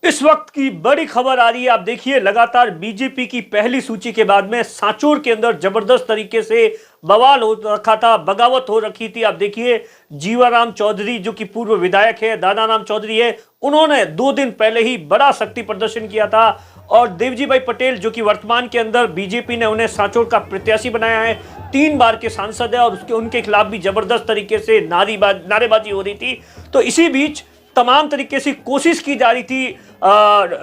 इस वक्त की बड़ी खबर आ रही है। आप देखिए, लगातार बीजेपी की पहली सूची के बाद में सांचौर के अंदर जबरदस्त तरीके से बवाल हो रखा था, बगावत हो रखी थी। आप देखिए, जीवाराम चौधरी जो कि पूर्व विधायक है, दानाराम चौधरी है, उन्होंने 2 दिन पहले ही बड़ा शक्ति प्रदर्शन किया था और देवजी भाई पटेल जो कि वर्तमान के अंदर बीजेपी ने उन्हें सांचौर का प्रत्याशी बनाया है, 3 बार के सांसद है और उनके खिलाफ भी जबरदस्त तरीके से नारेबाजी हो रही थी। तो इसी बीच तमाम तरीके से कोशिश की जा रही थी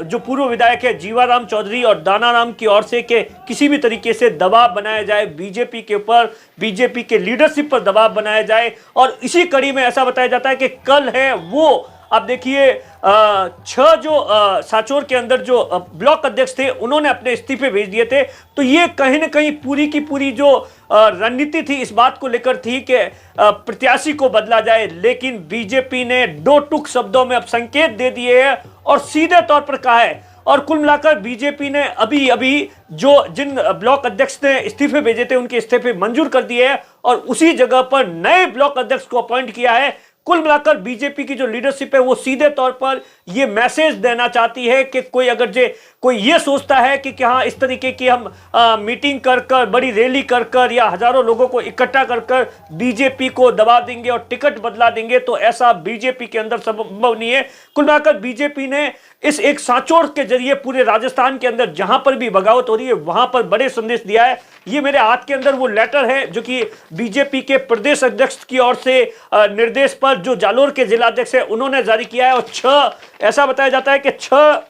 जो पूर्व विधायक है जीवाराम चौधरी और दानाराम की ओर से कि किसी भी तरीके से दबाव बनाया जाए बीजेपी के ऊपर, बीजेपी के लीडरशिप पर दबाव बनाया जाए। और इसी कड़ी में ऐसा बताया जाता है कि कल है वो, आप देखिए, 6 जो सांचौर के अंदर जो ब्लॉक अध्यक्ष थे उन्होंने अपने इस्तीफे भेज दिए थे। तो ये कहीं ना कहीं पूरी की पूरी जो रणनीति थी इस बात को लेकर थी कि प्रत्याशी को बदला जाए, लेकिन बीजेपी ने दो टूक शब्दों में अब संकेत दे दिए हैं और सीधे तौर पर कहा है। और कुल मिलाकर बीजेपी ने अभी अभी जो जिन ब्लॉक अध्यक्ष ने इस्तीफे भेजे थे उनके इस्तीफे मंजूर कर दिए हैं और उसी जगह पर नए ब्लॉक अध्यक्ष को अपॉइंट किया है। कुल मिलाकर बीजेपी की जो लीडरशिप है वो सीधे तौर पर ये मैसेज देना चाहती है कि कोई ये सोचता है कि हाँ, इस तरीके की हम मीटिंग कर बड़ी रैली कर या हजारों लोगों को इकट्ठा कर बीजेपी को दबा देंगे और टिकट बदला देंगे, तो ऐसा बीजेपी के अंदर संभव नहीं है। कुल मिलाकर बीजेपी ने इस एक सांचौर के जरिए पूरे राजस्थान के अंदर जहां पर भी बगावत हो रही है वहां पर बड़े संदेश दिया है। ये मेरे हाथ के अंदर वो लेटर है जो कि बीजेपी के प्रदेश अध्यक्ष की ओर से निर्देश पर जो जालोर के जिला अध्यक्ष है उन्होंने जारी किया है। और ऐसा बताया जाता है कि 6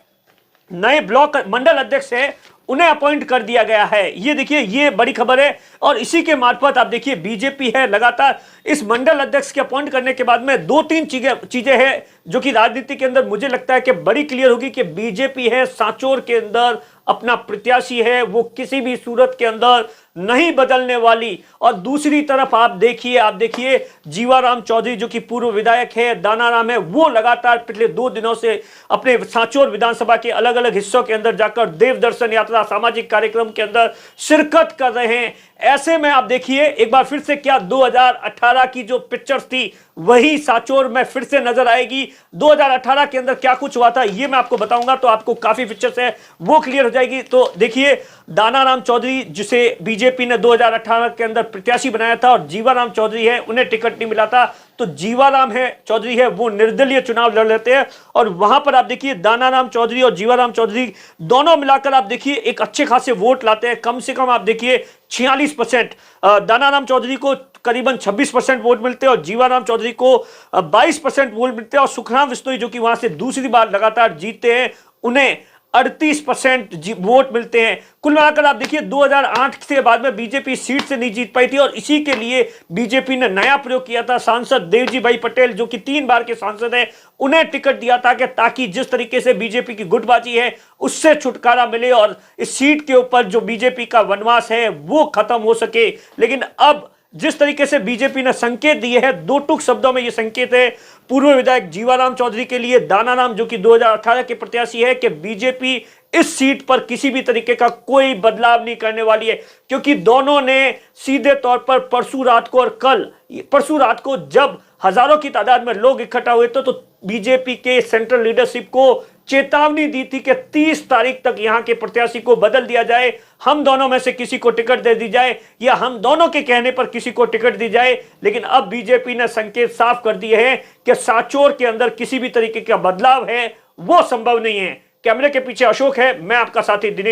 नए ब्लॉक मंडल अध्यक्ष है उन्हें अपॉइंट कर दिया गया है। ये देखिए, ये बड़ी खबर है और इसी के मार्फत आप देखिए बीजेपी है लगातार इस मंडल अध्यक्ष के अपॉइंट करने के बाद में 2-3 चीजें हैं जो कि राजनीति के अंदर मुझे लगता है कि बड़ी क्लियर होगी कि बीजेपी है सांचौर के अंदर अपना प्रत्याशी है वो किसी भी सूरत के अंदर नहीं बदलने वाली। और दूसरी तरफ आप देखिए जीवाराम चौधरी जो कि पूर्व विधायक है, दानाराम है, वो लगातार पिछले 2 दिनों से अपने सांचौर विधानसभा के अलग अलग हिस्सों के अंदर जाकर देव दर्शन यात्रा सामाजिक कार्यक्रम के अंदर शिरकत कर रहे हैं। ऐसे में आप देखिए एक बार फिर से क्या 2018 की जो पिक्चर्स थी वही सांचौर में फिर से नजर आएगी। 2018 के अंदर क्या कुछ हुआ था ये मैं आपको बताऊंगा तो आपको काफी पिक्चर्स है वो क्लियर हो जाएगी। तो देखिए, दानाराम चौधरी जिसे बीजेपी ने 2018 के अंदर प्रत्याशी बनाया था और जीवाराम चौधरी है उन्हें टिकट नहीं मिला था, तो जीवाराम है चौधरी है वो निर्दलीय चुनाव लड़ लेते हैं और वहां पर आप देखिए दानाराम चौधरी और जीवाराम चौधरी दोनों मिलाकर आप देखिए एक अच्छे खासे वोट लाते हैं। कम से कम आप देखिए 46%, दानाराम चौधरी को करीबन 26% वोट मिलते हैं और जीवाराम चौधरी को 22% वोट मिलते हैं और सुखराम बिश्नोई जो कि वहां से दूसरी बार लगातार जीतते हैं उन्हें 38% वोट मिलते हैं। कुल मिलाकर आप देखिए 2008 के बाद में बीजेपी सीट से नहीं जीत पाई थी और इसी के लिए बीजेपी ने नया प्रयोग किया था। सांसद देवजी भाई पटेल जो कि 3 बार के सांसद हैं उन्हें टिकट दिया था कि ताकि जिस तरीके से बीजेपी की गुटबाजी है उससे छुटकारा मिले और इस सीट के ऊपर जो बीजेपी का वनवास है वो खत्म हो सके। लेकिन अब जिस तरीके से बीजेपी ने संकेत दिए हैं, 2 टूक शब्दों में यह संकेत है पूर्व विधायक जीवाराम चौधरी के लिए, दानाराम जो कि 2018 के प्रत्याशी है, कि बीजेपी इस सीट पर किसी भी तरीके का कोई बदलाव नहीं करने वाली है, क्योंकि दोनों ने सीधे तौर पर परसों रात को जब हजारों की तादाद में लोग इकट्ठा हुए तो बीजेपी के सेंट्रल लीडरशिप को चेतावनी दी थी कि 30 तारीख तक यहां के प्रत्याशी को बदल दिया जाए, हम दोनों में से किसी को टिकट दे दी जाए या हम दोनों के कहने पर किसी को टिकट दी जाए। लेकिन अब बीजेपी ने संकेत साफ कर दिए हैं कि सांचौर के अंदर किसी भी तरीके का बदलाव है वो संभव नहीं है। कैमरे के पीछे अशोक है, मैं आपका साथी दिनेश।